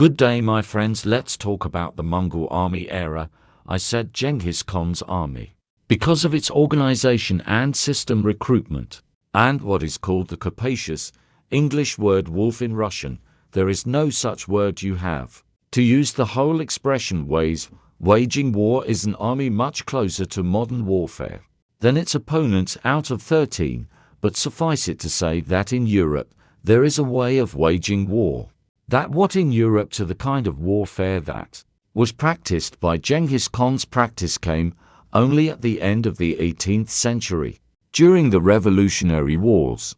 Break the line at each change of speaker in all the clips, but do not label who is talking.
Good day, my friends. Let's talk about the Mongol army era. I said Genghis Khan's army because of its organization and system recruitment, and what is called the capacious English word wolf in Russian. There is no such word. You have to use the whole expression waging war is an army much closer to modern warfare than its opponents out of 13, but suffice it to say that in Europe there is a way of waging war. That what in Europe to the kind of warfare that was practiced by Genghis Khan's practice came only at the end of the 18th century, during the Revolutionary Wars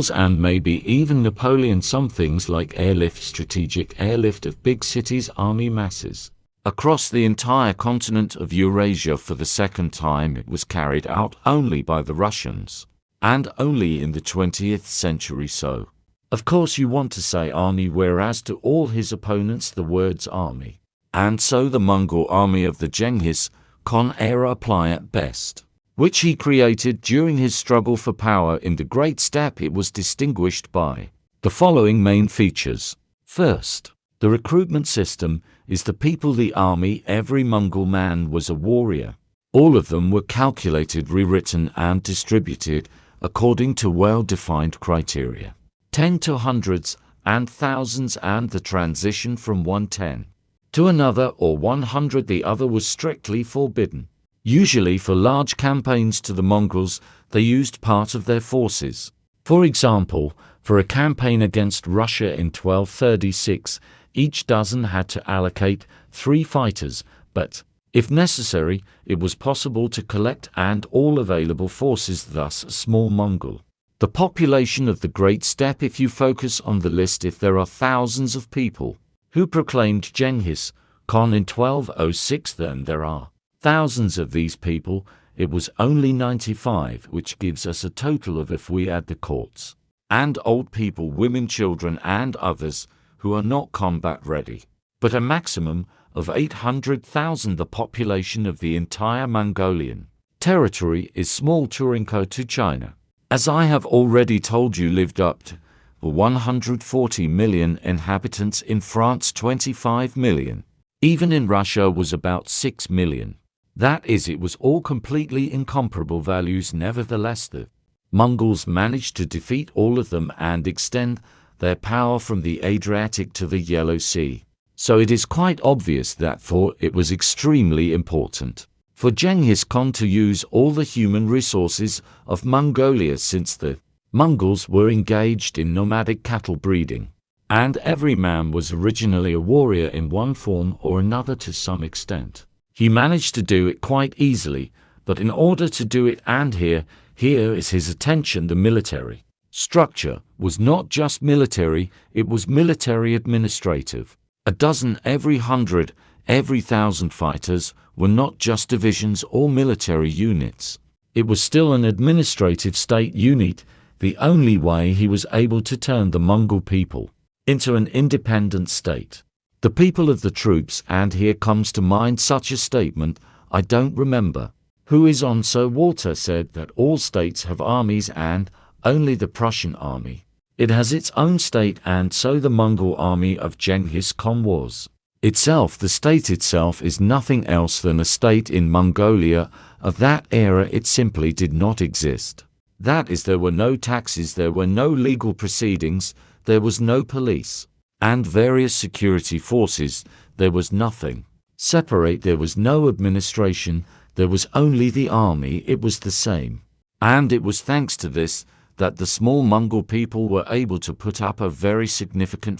and maybe even Napoleon. Some things like strategic airlift of big cities' army masses across the entire continent of Eurasia. For the second time it was carried out only by the Russians, and only in the 20th century. So of course you want to say army, whereas to all his opponents the words army. And so the Mongol army of the Genghis Khan era apply at best, which he created during his struggle for power in the Great Steppe. It was distinguished by the following main features. First, the recruitment system is the people, the army. Every Mongol man was a warrior. All of them were calculated, rewritten, and distributed according to well-defined criteria. 10 to hundreds and thousands, and the transition from one 10 to another or 100 the other was strictly forbidden. Usually for large campaigns to the Mongols, they used part of their forces. For example, for a campaign against Russia in 1236, each dozen had to allocate 3 fighters, but, if necessary, it was possible to collect and all available forces, thus a small Mongol. The population of the Great Steppe, if you focus on the list, if there are thousands of people who proclaimed Genghis Khan in 1206, then there are thousands of these people. It was only 95, which gives us a total of, if we add the courts and old people, women, children, and others who are not combat ready, but a maximum of 800,000. The population of the entire Mongolian territory is small. Turinko to China, as I have already told you, lived up to 140 million inhabitants. In France 25 million. Even in Russia was about 6 million. That is, it was all completely incomparable values. Nevertheless, the Mongols managed to defeat all of them and extend their power from the Adriatic to the Yellow Sea. So it is quite obvious that it was extremely important for Genghis Khan to use all the human resources of Mongolia, since the Mongols were engaged in nomadic cattle breeding, and every man was originally a warrior in one form or another to some extent. He managed to do it quite easily, but in order to do it, and here is his attention, the military structure was not just military, it was military administrative. A dozen every 100, every 1,000 fighters were not just divisions or military units. It was still an administrative state unit, the only way he was able to turn the Mongol people into an independent state. The people of the troops, and here comes to mind such a statement, I don't remember who is on, Sir Walter said that all states have armies and only the Prussian army, it has its own state, and so the Mongol army of Genghis Khan was itself. The state itself is nothing else than a state in Mongolia of that era. It simply did not exist. That is, there were no taxes, there were no legal proceedings, there was no police and various security forces, there was nothing separate, there was no administration, there was only the army. It was the same. And it was thanks to this that the small Mongol people were able to put up a very significant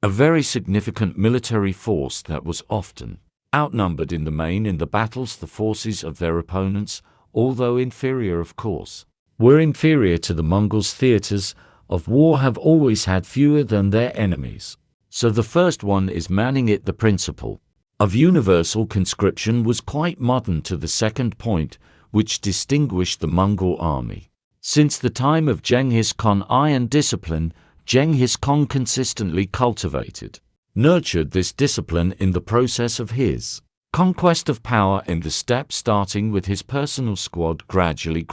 a very significant military force that was often outnumbered in the main in the battles. The forces of their opponents, although inferior of course, were inferior to the Mongols. Theaters of war have always had fewer than their enemies. So the first one is manning it. The principle of universal conscription was quite modern to the second point, which distinguished the Mongol army. Since the time of Genghis Khan, iron discipline, Genghis Khan consistently cultivated, nurtured this discipline in the process of his conquest of power in the steppe, starting with his personal squad. Gradually,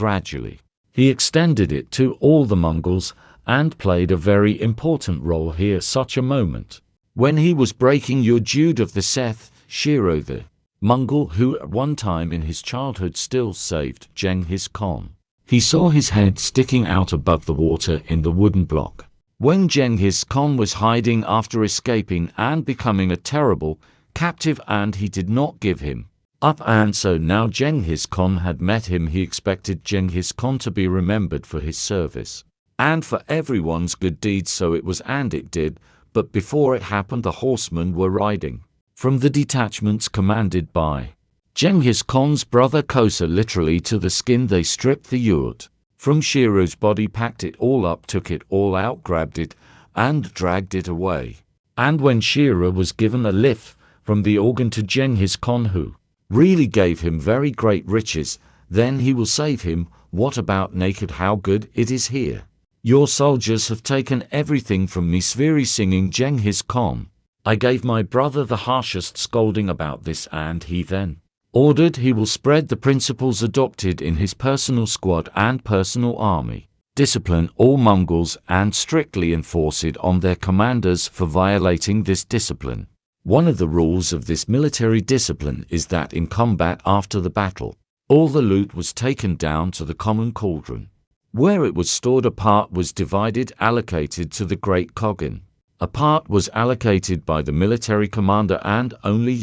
he extended it to all the Mongols and played a very important role here. Such a moment when he was breaking your Jude of the Seth, Shiro the Mongol who at one time in his childhood still saved Genghis Khan. He saw his head sticking out above the water in the wooden block. When Genghis Khan was hiding after escaping and becoming a terrible captive, and he did not give him up, and so now Genghis Khan had met him, he expected Genghis Khan to be remembered for his service and for everyone's good deeds, so it was and it did, but before it happened the horsemen were riding from the detachments commanded by Genghis Khan's brother Kosa. Literally to the skin they stripped the yurt from Shiro's body, packed it all up, took it all out, grabbed it, and dragged it away. And when Shiro was given a lift from the organ to Genghis Khan, who really gave him very great riches, then he will save him. What about naked? How good it is here. Your soldiers have taken everything from me. Sveri singing Genghis Khan. I gave my brother the harshest scolding about this, and he then ordered he will spread the principles adopted in his personal squad and personal army, discipline all Mongols and strictly enforce it on their commanders for violating this discipline. One of the rules of this military discipline is that in combat after the battle, all the loot was taken down to the common cauldron, where it was stored. A part was divided, allocated to the great Kogin. A part was allocated by the military commander, and only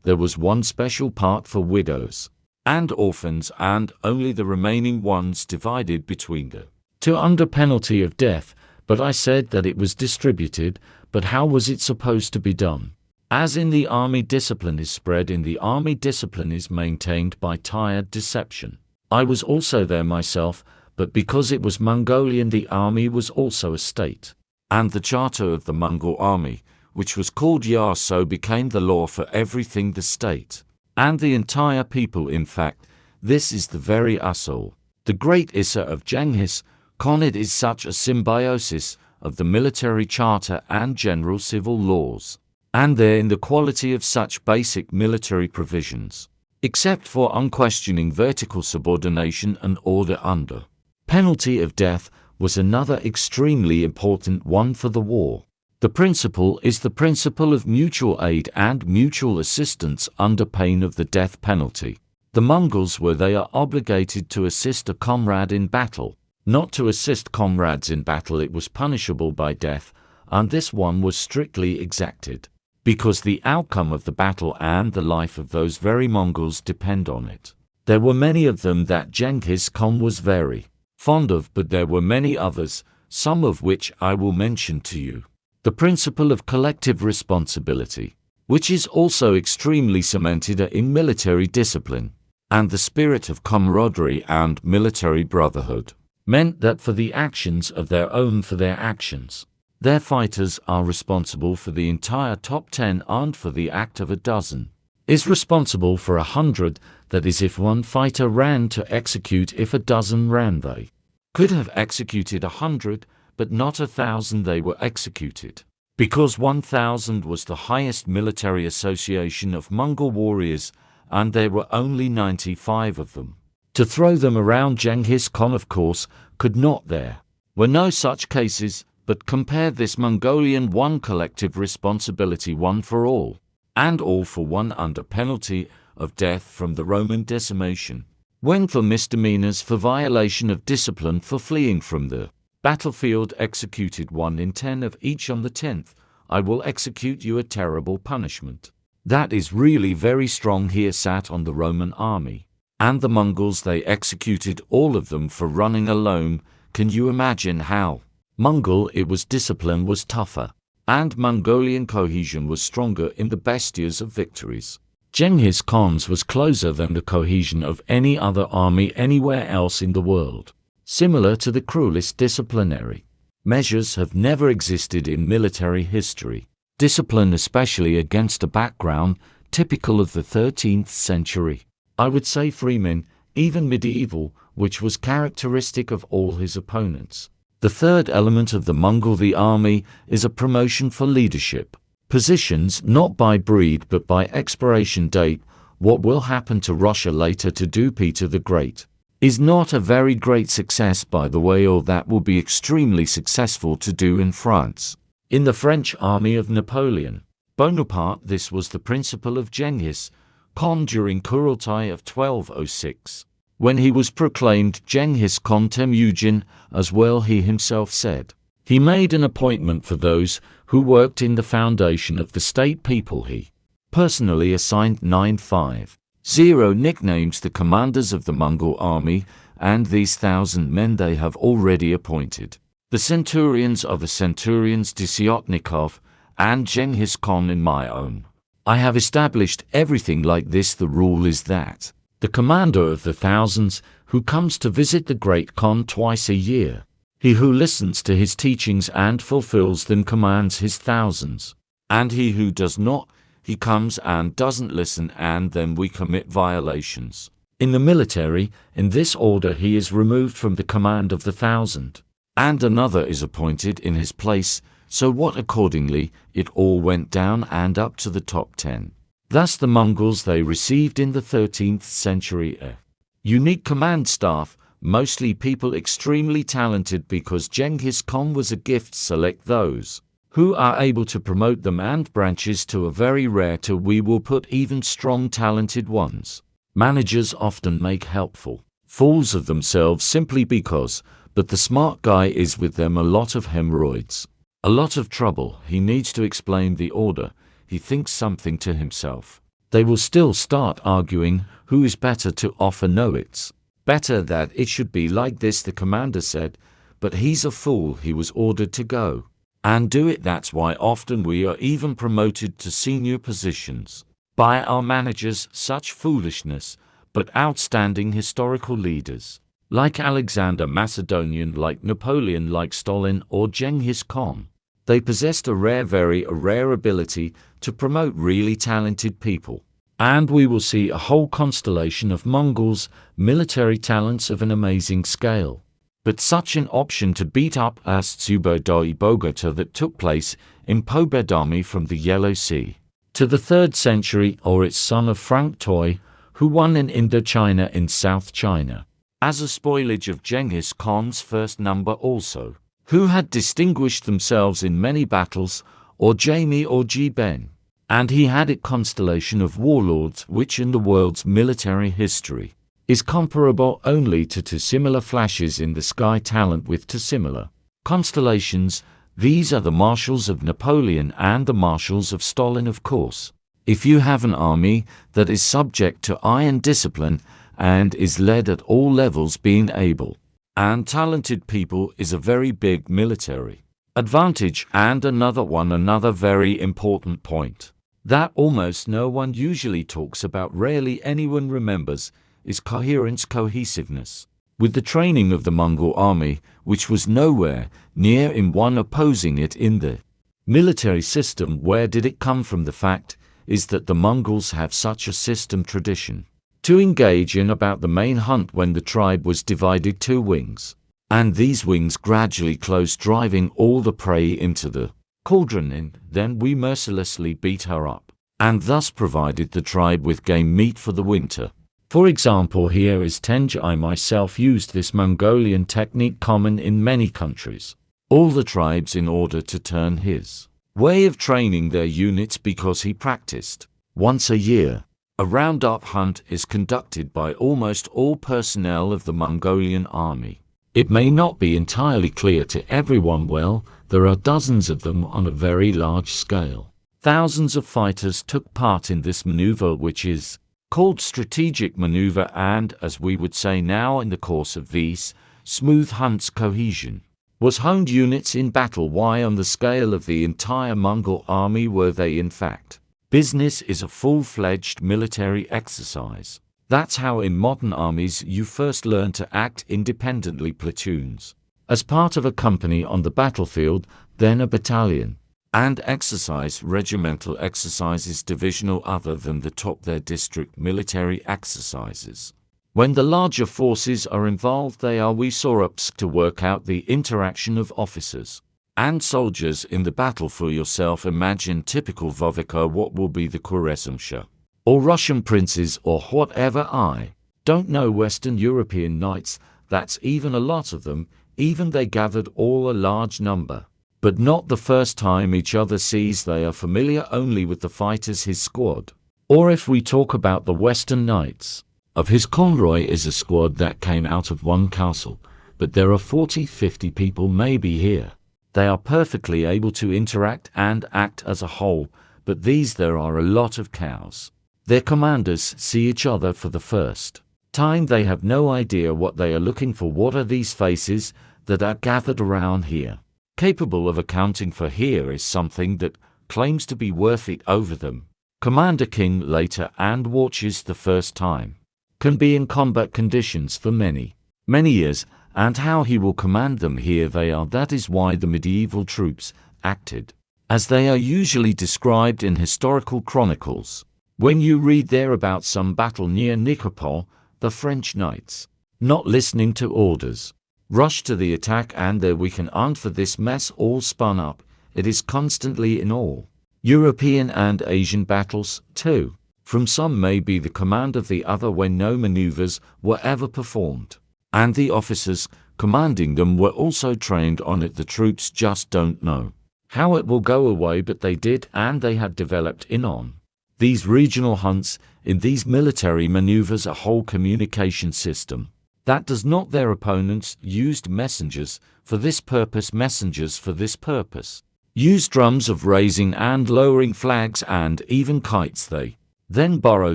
there was one special part for widows and orphans, and only the remaining ones divided between the two under penalty of death. But I said that it was distributed, but how was it supposed to be done? As in the army, discipline is spread. In the army, discipline is maintained by tired deception. I was also there myself, but because it was Mongolian, the army was also a state. And the charter of the Mongol army, which was called Yar, so became the law for everything the state and the entire people. In fact, this is the very Usul, the great Issa of Genghis Khan. It is such a symbiosis of the military charter and general civil laws, and there in the quality of such basic military provisions, except for unquestioning vertical subordination and order under penalty of death, was another extremely important one for the war. The principle is the principle of mutual aid and mutual assistance under pain of the death penalty. The Mongols they are obligated to assist a comrade in battle. Not to assist comrades in battle, it was punishable by death, and this one was strictly exacted, because the outcome of the battle and the life of those very Mongols depend on it. There were many of them that Genghis Khan was very fond of, but there were many others, some of which I will mention to you. The principle of collective responsibility, which is also extremely cemented in military discipline, and the spirit of camaraderie and military brotherhood, meant that for the actions of their own, for their actions, their fighters are responsible for the entire top 10, and for the act of a dozen is responsible for 100. That is, if one fighter ran to execute, if a dozen ran, they could have executed 100, but not 1,000. They were executed because 1,000 was the highest military association of Mongol warriors, and there were only 95 of them. To throw them around, Genghis Khan, of course, could not. There were no such cases, but compare this Mongolian one collective responsibility, one for all, and all for one under penalty of death from the Roman decimation. When for misdemeanors, for violation of discipline, for fleeing from the battlefield, executed 1 in 10 of each. On the 10th, I will execute you, a terrible punishment. That is really very strong. Here sat on the Roman army, and the Mongols, they executed all of them for running alone. Can you imagine how Mongol it was? Discipline was tougher, and Mongolian cohesion was stronger in the best years of victories. Genghis Khan's was closer than the cohesion of any other army anywhere else in the world. Similar to the cruelest disciplinary measures have never existed in military history. Discipline, especially against a background typical of the 13th century, I would say Freeman, even medieval, which was characteristic of all his opponents. The third element of the Mongol, the army, is a promotion for leadership positions, not by breed but by expiration date. What will happen to Russia later to do Peter the Great is not a very great success, by the way, or that will be extremely successful to do in France. In the French army of Napoleon Bonaparte, this was the principle of Genghis Khan during Kurultai of 1206. When he was proclaimed Genghis Khan Temujin, as well he himself said, he made an appointment for those who worked in the foundation of the state people. He personally assigned 950 nicknames the commanders of the Mongol army, and these 1,000 men they have already appointed. The centurions are the centurions Desiotnikov and Genghis Khan in my own. I have established everything like this. The rule is that the commander of the thousands who comes to visit the great Khan twice a year, he who listens to his teachings and fulfills them commands his thousands, and he who does not, he comes and doesn't listen, and then we commit violations. In the military, in this order he is removed from the command of the 1,000, and another is appointed in his place, so what accordingly it all went down and up to the top 10. Thus the Mongols they received in the 13th century a unique command staff, mostly people extremely talented, because Genghis Khan was a gift. Select those who are able to promote them, and branches to a very rare to we will put even strong talented ones. Managers often make helpful fools of themselves simply because, but the smart guy is with them a lot of hemorrhoids, a lot of trouble. He needs to explain the order. He thinks something to himself. They will still start arguing who is better to offer. No, it's better that it should be like this, the commander said, but he's a fool. He was ordered to go and do it. That's why often we are even promoted to senior positions by our managers. Such foolishness, but outstanding historical leaders like Alexander Macedonian, like Napoleon, like Stalin or Genghis Khan, they possessed a rare ability to promote really talented people. And we will see a whole constellation of Mongols, military talents of an amazing scale. But such an option to beat up Astsubo Bogota that took place in Pobedami from the Yellow Sea to the 3rd century, or its son of Frank Toy, who won in Indochina in South China, as a spoilage of Genghis Khan's first number also, who had distinguished themselves in many battles, or Jamie or Ji-Ben. And he had a constellation of warlords which in the world's military history is comparable only to two similar flashes in the sky talent with two similar constellations. These are the marshals of Napoleon and the marshals of Stalin, of course. If you have an army that is subject to iron discipline and is led at all levels, being able and talented people is a very big military advantage. And another very important point that almost no one usually talks about, rarely anyone remembers, is cohesiveness. With the training of the Mongol army, which was nowhere near in one opposing it in the military system, where did it come from? The fact is that the Mongols have such a system tradition to engage in about the main hunt when the tribe was divided 2 wings, and these wings gradually closed, driving all the prey into the cauldron, and then we mercilessly beat her up, and thus provided the tribe with game meat for the winter. For example, here is Tenj. I myself used this Mongolian technique common in many countries, all the tribes, in order to turn his way of training their units, because he practiced once a year. A roundup hunt is conducted by almost all personnel of the Mongolian army. It may not be entirely clear to everyone. Well, there are dozens of them on a very large scale. Thousands of fighters took part in this maneuver, which is called strategic maneuver, and, as we would say now, in the course of these smooth hunts, cohesion was honed units in battle. Why, on the scale of the entire Mongol army, were they in fact. Business is a full-fledged military exercise. That's how in modern armies you first learn to act independently. Platoons as part of a company on the battlefield, then a battalion, and exercise regimental exercises, divisional other than the top their district military exercises. When the larger forces are involved, they are Wiesorups to work out the interaction of officers and soldiers in the battle. For yourself, imagine typical Vovika, what will be the Khwarezmsha, or Russian princes, or whatever. I don't know, Western European knights, that's even a lot of them, even they gathered all a large number. but not the first time each other sees. They are familiar only with the fighters his squad. Or if we talk about the Western Knights, of his convoy is a squad that came out of one castle, but there are 40-50 people maybe here. They are perfectly able to interact and act as a whole, but these there are a lot of cows. Their commanders see each other for the first time. They have no idea what they are looking for. What are these faces that are gathered around here? Capable of accounting for here is something that claims to be worth it over them. Commander King later and watches the first time. Can be in combat conditions for many years, and how he will command them. Here they are. That is why the medieval troops acted as they are usually described in historical chronicles. When you read there about some battle near Nicopol, the French knights, not listening to orders, rush to the attack, and there we can and for this mess all spun up. It is constantly in all European and Asian battles, too. From some may be the command of the other when no maneuvers were ever performed. And the officers commanding them were also trained on it. The troops just don't know how it will go away, but they did, and they had developed in on these regional hunts, in these military maneuvers, a whole communication system. That does not. Their opponents used messengers for this purpose, used drums of raising and lowering flags and even kites. They then borrow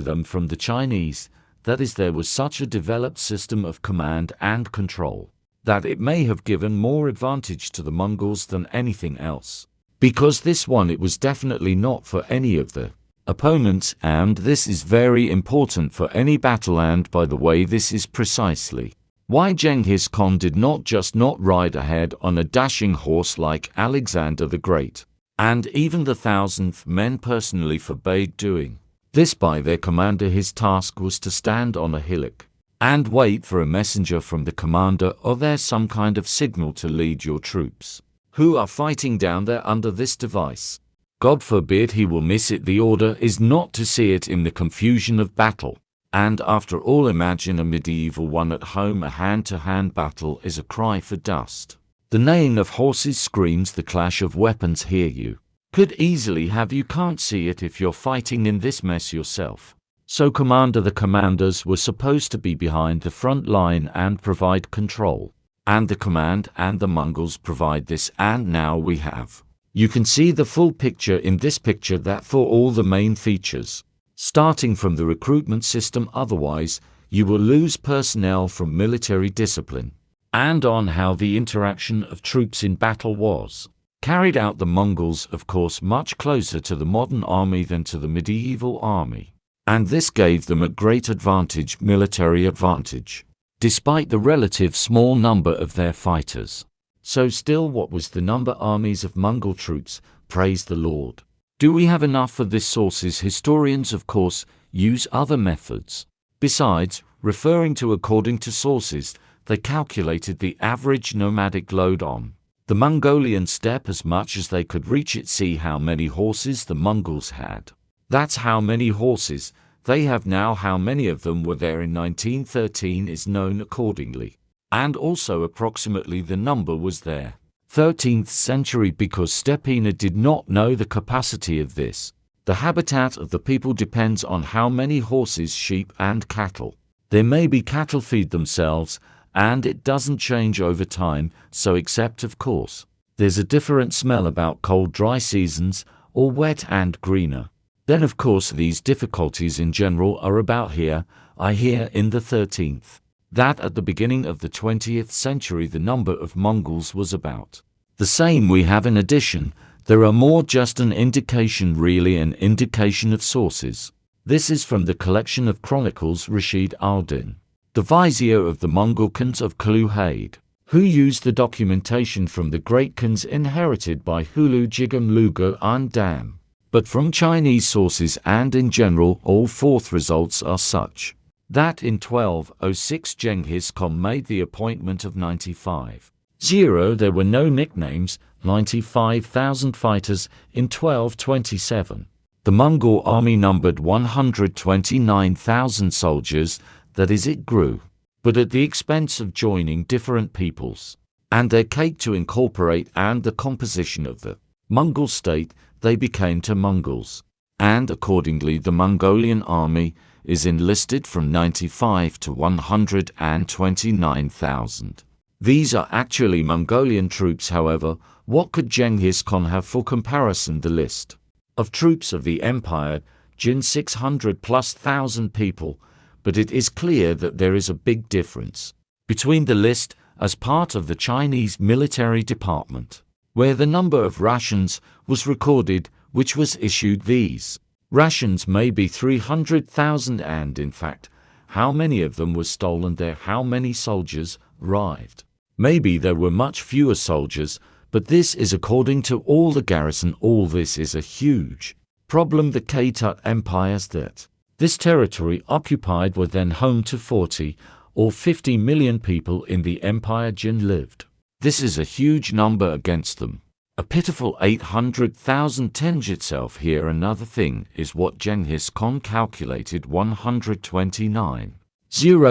them from the Chinese. That is, there was such a developed system of command and control that it may have given more advantage to the Mongols than anything else. Because this one, it was definitely not for any of the opponents, and this is very important for any battle. And by the way, this is precisely why Genghis Khan did not just not ride ahead on a dashing horse like Alexander the Great, and even the 1,000th men personally forbade doing this by their commander. His task was to stand on a hillock and wait for a messenger from the commander, or there's some kind of signal to lead your troops who are fighting down there under this device. God forbid he will miss it. The order is not to see it in the confusion of battle. And after all, imagine a medieval one at home. A hand-to-hand battle is a cry for dust. The neighing of horses screams, the clash of weapons here you could easily have. You can't see it if you're fighting in this mess yourself. So the commanders were supposed to be behind the front line and provide control. And the command and the Mongols provide this, and now we have. You can see the full picture in this picture, that for all the main features, starting from the recruitment system, otherwise you will lose personnel from military discipline, and on how the interaction of troops in battle was carried out. The Mongols, of course, much closer to the modern army than to the medieval army, and this gave them a great advantage, military advantage, despite the relative small number of their fighters. So still, what was the number armies of Mongol troops? Praise the Lord. Do we have enough for this? Sources. Historians, of course, use other methods. Besides, referring to according to sources, they calculated the average nomadic load on the Mongolian steppe as much as they could reach it. See how many horses the Mongols had. That's how many horses they have now. How many of them were there in 1913 is known accordingly. And also approximately the number was there 13th century, because Stepina did not know the capacity of this. The habitat of the people depends on how many horses, sheep and cattle. There may be cattle feed themselves, and it doesn't change over time, so except of course there's a different smell about cold dry seasons or wet and greener. Then of course these difficulties in general are about here. I hear in the 13th. That at the beginning of the 20th century the number of Mongols was about the same we have. In addition, there are more, just an indication, really an indication of sources. This is from the collection of chronicles Rashid al-Din, the vizier of the Mongol Khans of Kaluhaid, who used the documentation from the great Khans inherited by Hulu Jigam Lugo and Dam. But from Chinese sources and in general, all fourth results are such that in 1206 Genghis Khan made the appointment of 95,000. There were no nicknames, 95,000 fighters in 1227. The Mongol army numbered 129,000 soldiers, that is, it grew, but at the expense of joining different peoples. and their cake to incorporate and the composition of the Mongol state, they became to Mongols. And accordingly the Mongolian army is enlisted from 95 to 129,000. These are actually Mongolian troops. However, what could Genghis Khan have for comparison? The list of troops of the empire, 600,000+ people, but it is clear that there is a big difference between the list as part of the Chinese military department, where the number of rations was recorded, which was issued. These rations may be 300,000, and in fact, how many of them were stolen there? How many soldiers arrived? Maybe there were much fewer soldiers, but this is according to all the garrison. All this is a huge problem. The Khitai empires that this territory occupied were then home to 40 or 50 million people in the empire Jin lived. This is a huge number against them. A pitiful 800,000 tenge itself. Here another thing is what Genghis Khan calculated: 129.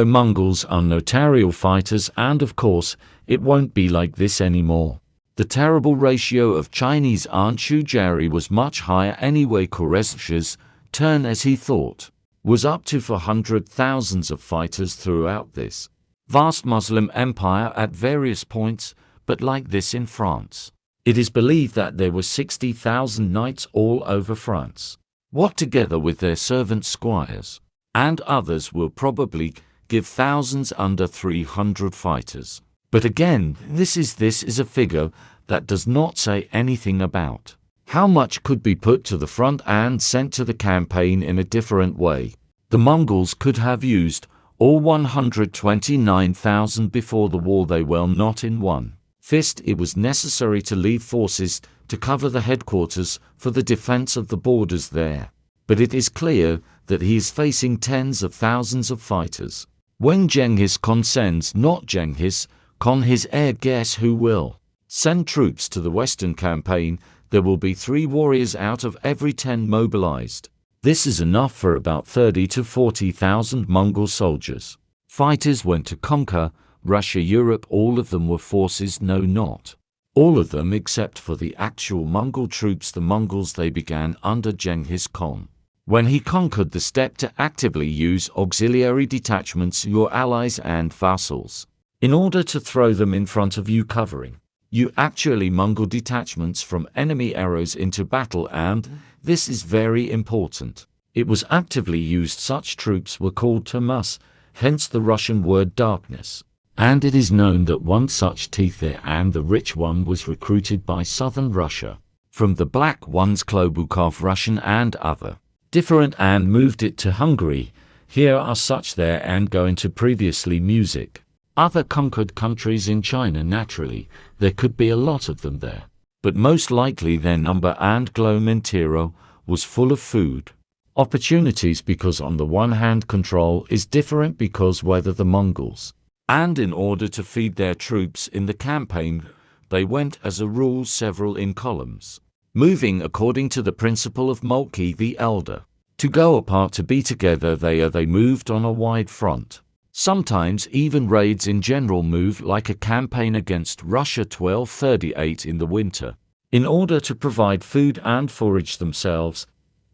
Mongols are notarial fighters, and of course, it won't be like this anymore. The terrible ratio of Chinese Anshujari was much higher anyway. Khwarezmshah's turn, as he thought, was up to 400,000 of fighters throughout this vast Muslim empire at various points, but like this in France. It is believed that there were 60,000 knights all over France, what together with their servant squires and others will probably give thousands under 300 fighters. But again, this is a figure that does not say anything about how much could be put to the front and sent to the campaign in a different way. The Mongols could have used all 129,000 before the war. They were not in one fist. It was necessary to leave forces to cover the headquarters for the defense of the borders there. But it is clear that he is facing tens of thousands of fighters. When Genghis Khan sends not Genghis Khan his heir, guess who will send troops to the western campaign? There will be 3 warriors out of every 10 mobilized. This is enough for about 30 to 40,000 Mongol soldiers. Fighters went to conquer Russia, Europe. All of them were forces, no, not all of them, except for the actual Mongol troops. The Mongols, they began under Genghis Khan when he conquered the steppe to actively use auxiliary detachments, your allies and vassals, in order to throw them in front of you, covering you actually Mongol detachments from enemy arrows into battle. And this is very important. It was actively used. Such troops were called tamas, hence the Russian word darkness. And it is known that one such Tether, and the rich one, was recruited by southern Russia from the black ones, Klobukov Russian and other different, and moved it to Hungary. Here are such there, and go into previously music. Other conquered countries in China, naturally, there could be a lot of them there. But most likely their number and Glomintero was full of food opportunities, because on the one hand control is different because whether the Mongols, and in order to feed their troops in the campaign, they went as a rule several in columns, moving according to the principle of Moltke the Elder. To go apart, to be together, they moved on a wide front. Sometimes even raids in general move, like a campaign against Russia 1238 in the winter, in order to provide food and forage themselves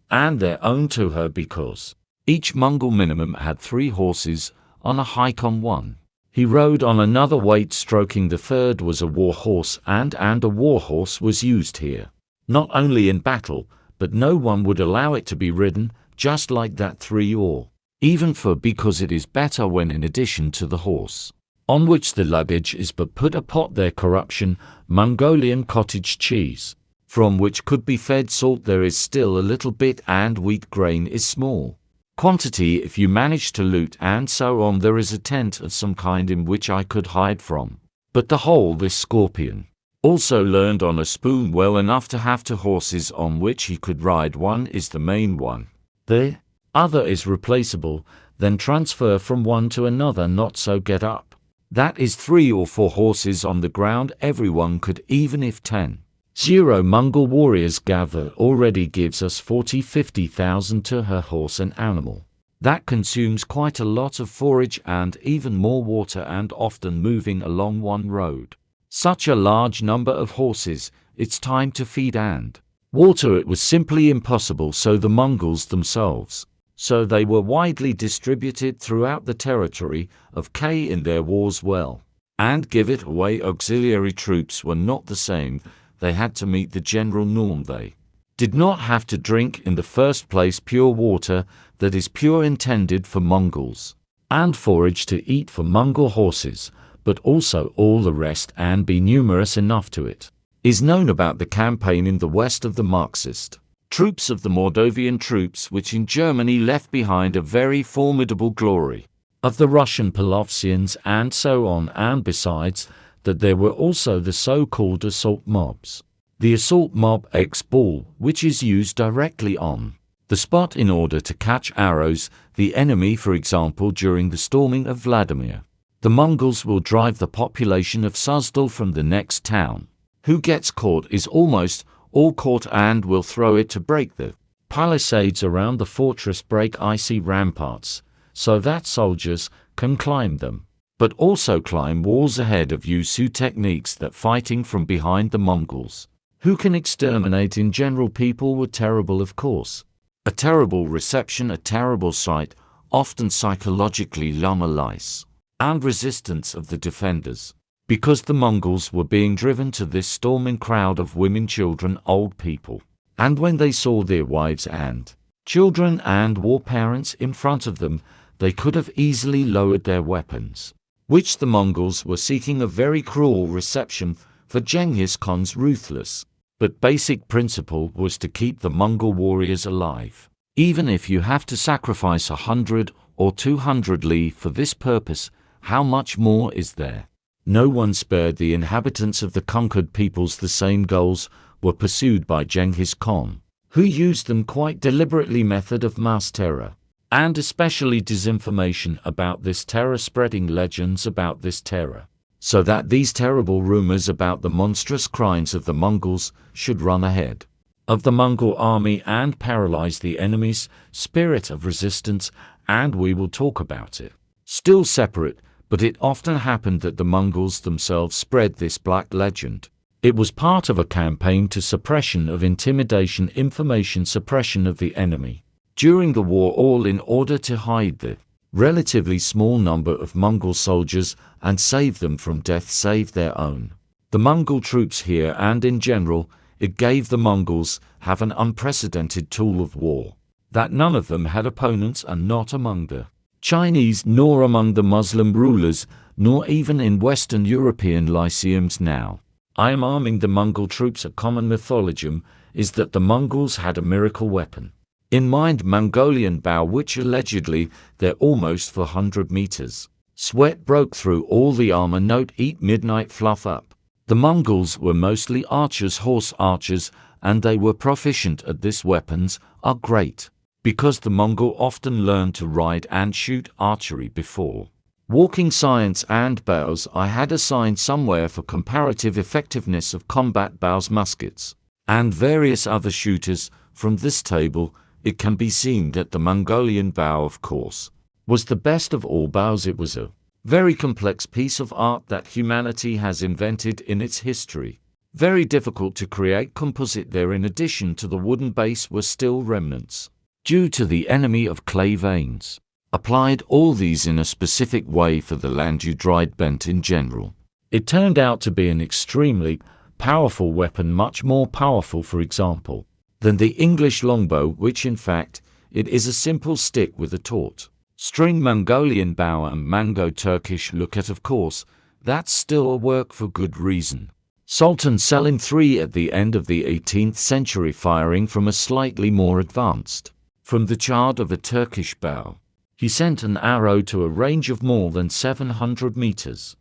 and their own to her, because each Mongol minimum had 3 horses. On a hike on one, he rode on another, weight stroking. The third was a war horse, and a war horse was used here not only in battle, but no one would allow it to be ridden just like that 3 or even 4, because it is better when in addition to the horse on which the luggage is but put a pot there. Corruption, Mongolian cottage cheese, from which could be fed salt. There is still a little bit, and wheat grain is small quantity if you manage to loot, and so on. There is a tent of some kind in which I could hide from, but the whole this scorpion also learned on a spoon well enough to have 2 horses on which he could ride. One is the main one, the other is replaceable, then transfer from one to another, not so get up. That is 3 or 4 horses on the ground. Everyone could, even if 10 Mongol warriors gather, already gives us 40,000-50,000 to her horse and animal. That consumes quite a lot of forage and even more water, and often moving along one road. Such a large number of horses, it's time to feed and water it was simply impossible, so the Mongols themselves. So they were widely distributed throughout the territory of K in their wars well. And give it away, auxiliary troops were not the same. They had to meet the general norm. They did not have to drink in the first place pure water that is pure intended for Mongols, and forage to eat for Mongol horses, but also all the rest and be numerous enough to it. Is known about the campaign in the west of the Marxist troops of the Moldovan troops, which in Germany left behind a very formidable glory of the Russian Polovtsians and so on, and besides that there were also the so-called assault mobs. The assault mob ex-ball, which is used directly on the spot in order to catch arrows, the enemy, for example, during the storming of Vladimir. The Mongols will drive the population of Suzdal from the next town. Who gets caught is almost all caught and will throw it to break the palisades around the fortress, break icy ramparts, so that soldiers can climb them, but also climb walls ahead of you. Use techniques that fighting from behind the Mongols, who can exterminate in general. People were terrible, of course. A terrible reception, a terrible sight, often psychologically lice, and resistance of the defenders, because the Mongols were being driven to this storming crowd of women, children, old people, and when they saw their wives and children and war parents in front of them, they could have easily lowered their weapons, which the Mongols were seeking a very cruel reception for. Genghis Khan's ruthless but basic principle was to keep the Mongol warriors alive, even if you have to sacrifice 100 or 200 li for this purpose. How much more is there? No one spared the inhabitants of the conquered peoples. The same goals were pursued by Genghis Khan, who used them quite deliberately. Method of mass terror, and especially disinformation about this terror, spreading legends about this terror, so that these terrible rumors about the monstrous crimes of the Mongols should run ahead of the Mongol army and paralyze the enemy's spirit of resistance. And we will talk about it. Still separate, but it often happened that the Mongols themselves spread this black legend. It was part of a campaign to suppression of intimidation, information suppression of the enemy during the war, all in order to hide the relatively small number of Mongol soldiers and save them from death, save their own. The Mongol troops here and in general, it gave the Mongols have an unprecedented tool of war, that none of them had opponents, and not among the Chinese, nor among the Muslim rulers, nor even in Western European lyceums now. I am arming the Mongol troops. A common mythology is that the Mongols had a miracle weapon in mind, Mongolian bow, which allegedly they're almost 400 meters. Sweat broke through all the armor. Note: eat midnight fluff up. The Mongols were mostly archers, horse archers, and they were proficient at this. Weapons are great, because the Mongol often learned to ride and shoot archery before walking. Science and bows. I had a sign somewhere for comparative effectiveness of combat bows, muskets, and various other shooters. From this table, it can be seen that the Mongolian bow, of course, was the best of all bows. It was a very complex piece of art that humanity has invented in its history. Very difficult to create composite there. In addition to the wooden base were still remnants, due to the enemy of clay veins. Applied all these in a specific way for the land you dried bent in general. It turned out to be an extremely powerful weapon, much more powerful, for example, than the English longbow, which in fact, it is a simple stick with a taut string. Mongolian bow and Mango Turkish look at, of course, that's still a work for good reason. Sultan Selim III at the end of the 18th century, firing from a slightly more advanced from the chart of a Turkish bow. He sent an arrow to a range of more than 700 meters,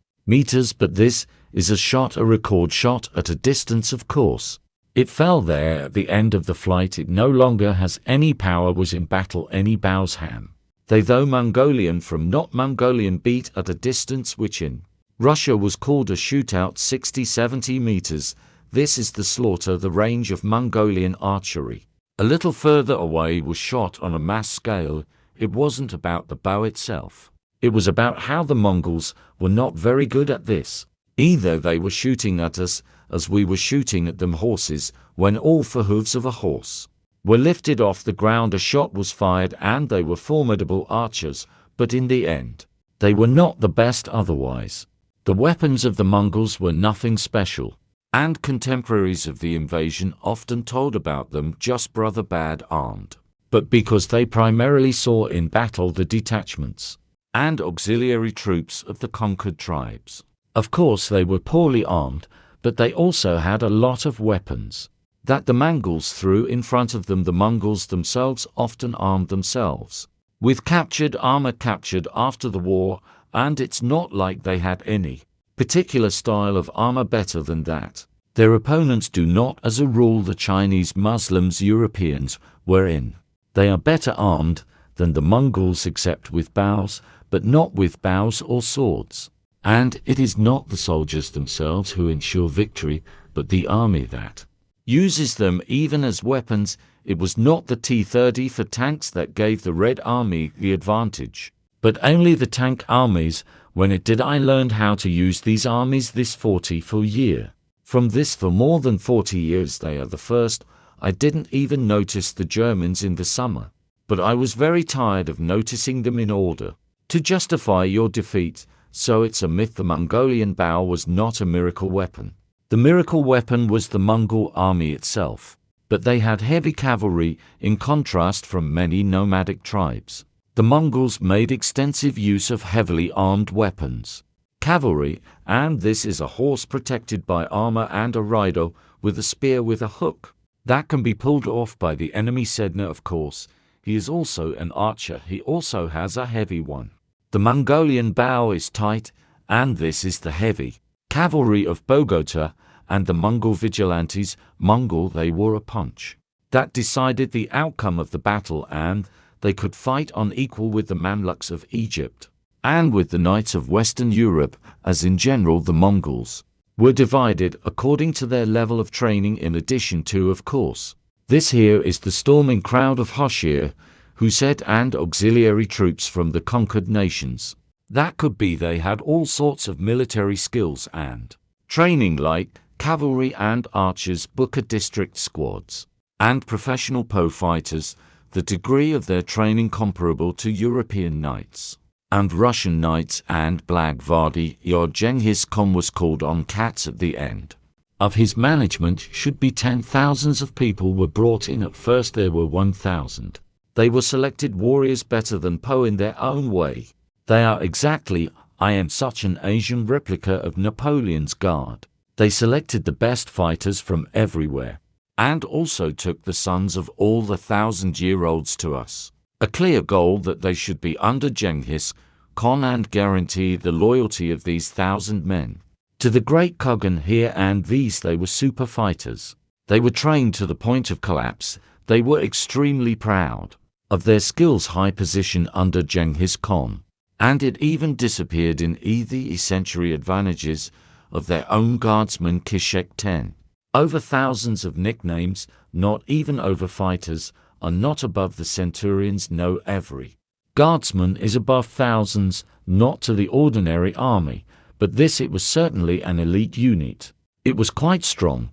but this is a shot, a record shot at a distance, of course. It fell there at the end of the flight. It no longer has any power, was in battle any bow's ham. They, though Mongolian from not Mongolian, beat at a distance which in Russia was called a shootout, 60-70 meters. This is the slaughter, the range of Mongolian archery. A little further away was shot on a mass scale. It wasn't about the bow itself. It was about how the Mongols were not very good at this. Either they were shooting at us, as we were shooting at them horses, when all 4 hooves of a horse were lifted off the ground a shot was fired, and they were formidable archers, but in the end, they were not the best otherwise. The weapons of the Mongols were nothing special, and contemporaries of the invasion often told about them just brother bad armed, but because they primarily saw in battle the detachments and auxiliary troops of the conquered tribes. Of course they were poorly armed, but they also had a lot of weapons that the Mongols threw in front of them. The Mongols themselves often armed themselves with captured armor captured after the war, and it's not like they had any particular style of armor better than that. Their opponents do not. As a rule, the Chinese, Muslims, Europeans were in. They are better armed than the Mongols except with bows, but not with bows or swords. And it is not the soldiers themselves who ensure victory, but the army that uses them even as weapons. It was not the T-30 for tanks that gave the Red Army the advantage, but only the tank armies. When it did, I learned how to use these armies this 40 year. From this for more than 40 years they are the first. I didn't even notice the Germans in the summer, but I was very tired of noticing them in order to justify your defeat. So it's a myth. The Mongolian bow was not a miracle weapon. The miracle weapon was the Mongol army itself, but they had heavy cavalry in contrast from many nomadic tribes. The Mongols made extensive use of heavily armed weapons, cavalry, and this is a horse protected by armor and a rider with a spear with a hook that can be pulled off by the enemy. Sedna, of course, he is also an archer. He also has a heavy one. The Mongolian bow is tight, and this is the heavy cavalry of Bogota, and the Mongol vigilantes. Mongol, they wore a punch that decided the outcome of the battle, and they could fight on equal with the Mamluks of Egypt and with the knights of Western Europe. As in general, the Mongols were divided according to their level of training, in addition to, of course, this here is the storming crowd of Hoshir, Hussite and auxiliary troops from the conquered nations. That could be they had all sorts of military skills and training, like cavalry and archers, Bukha district squads, and professional Po fighters. The degree of their training comparable to European knights and Russian knights and Black Vardy. Your Genghis Khan was called on cats at the end of his management. Should be 10,000s of people were brought in. At first there were 1,000. They were selected warriors better than Po in their own way. They are exactly, I am such an Asian replica of Napoleon's guard. They selected the best fighters from everywhere, and also took the sons of all the 1,000-year-olds to us. A clear goal that they should be under Genghis Khan and guarantee the loyalty of these 1,000 men to the great Khagan here, and these they were super fighters. They were trained to the point of collapse. They were extremely proud of their skills. High position under Genghis Khan, and it even disappeared in the century advantages of their own guardsmen. Kishek 10. Over thousands of nicknames, not even over fighters, are not above the centurions. No, every guardsman is above thousands, not to the ordinary army, but this it was certainly an elite unit. It was quite strong,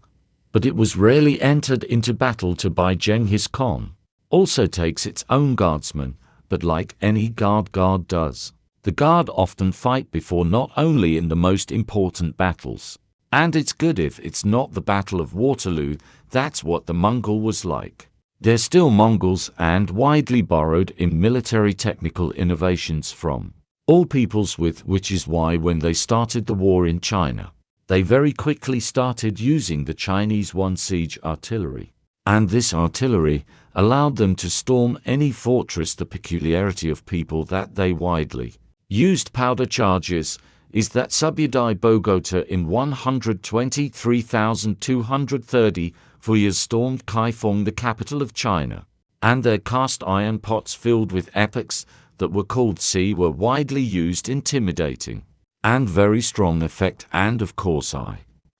but it was rarely entered into battle to by Genghis Khan. Also takes its own guardsmen, but like any guard does, the guard often fight before, not only in the most important battles. And it's good if it's not the Battle of Waterloo. That's what the Mongol was like. They're still Mongols and widely borrowed in military technical innovations from all peoples, which is why when they started the war in China, they very quickly started using the Chinese siege artillery. And this artillery allowed them to storm any fortress. The peculiarity of people that they widely used powder charges is that Subyadai Bogota in 123,234 years stormed Kaifeng, the capital of China, and their cast iron pots filled with epochs that were called were widely used, intimidating and very strong effect. And of course I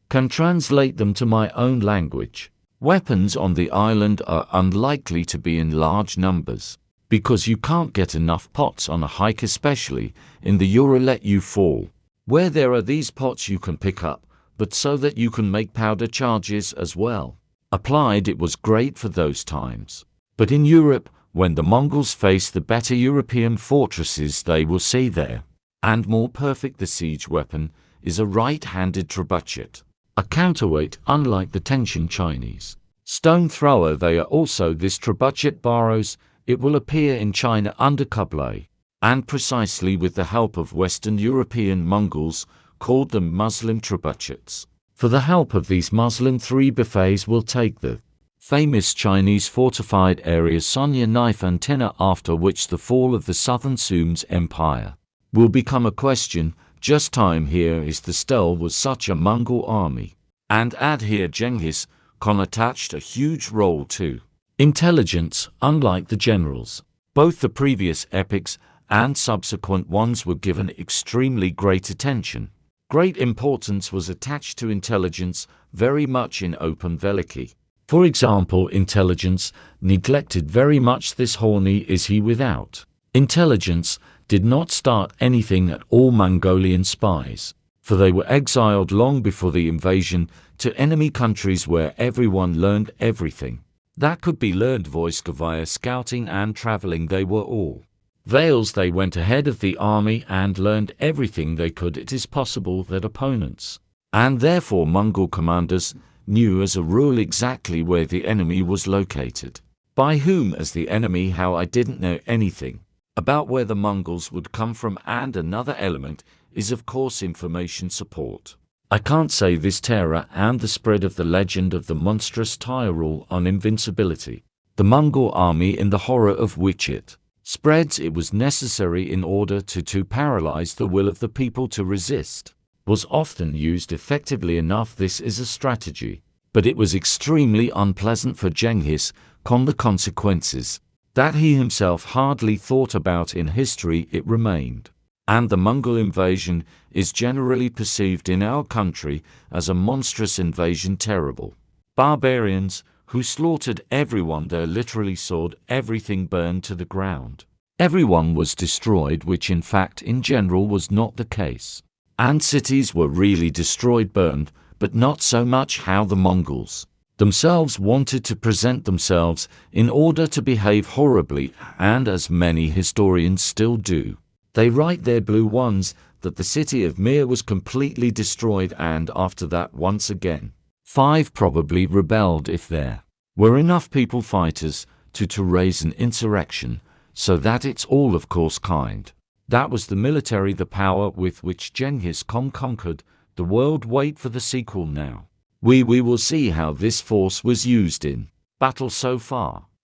can translate them to my own language. Weapons on the island are unlikely to be in large numbers, because you can't get enough pots on a hike, especially in the Ural. Let you fall where there are these pots you can pick up, but so that you can make powder charges as well. Applied, it was great for those times. But in Europe, when the Mongols face the better European fortresses they will see there, and more perfect the siege weapon, is a right-handed trebuchet. A counterweight, unlike the Tengshin Chinese stone thrower they are also this trebuchet borrows, it will appear in China under Kublai, and precisely with the help of Western European Mongols, called them Muslim trebuchets. For the help of these Muslim three buffets will take the famous Chinese fortified area Sonya knife antenna, after which the fall of the southern Sum's empire will become a question. Just time here is the still was such a Mongol army. And add here Genghis Khan attached a huge role to intelligence, unlike the generals. Both the previous epics and subsequent ones were given extremely great attention. Great importance was attached to intelligence, very much in Open Veliki. For example, intelligence neglected very much this horny is he without. Intelligence did not start anything at all Mongolian spies, for they were exiled long before the invasion to enemy countries where everyone learned everything that could be learned via scouting and traveling. They were all veils. They went ahead of the army and learned everything they could. It is possible that opponents, and therefore Mongol commanders, knew as a rule exactly where the enemy was located. By whom as the enemy, how I didn't know anything about where the Mongols would come from. And another element is of course information support. I can't say this terror and the spread of the legend of the monstrous Tyrol on invincibility. The Mongol army, in the horror of which it spreads, it was necessary in order to paralyze the will of the people to resist, was often used effectively enough. This is a strategy, but it was extremely unpleasant for Genghis Khan. The consequences that he himself hardly thought about in history, it remained. And the Mongol invasion is generally perceived in our country as a monstrous invasion, terrible barbarians who slaughtered everyone there, literally sawed everything, burned to the ground. Everyone was destroyed, which in fact in general was not the case. And cities were really destroyed, burned, but not so much how the Mongols themselves wanted to present themselves in order to behave horribly, and as many historians still do. They write their blue ones that the city of Mir was completely destroyed, and after that once again 5 probably rebelled if there were enough people fighters to raise an insurrection, so that it's all of course kind. That was the military, the power with which Genghis Khan conquered the world. Wait for the sequel now. We will see how this force was used in battle so far.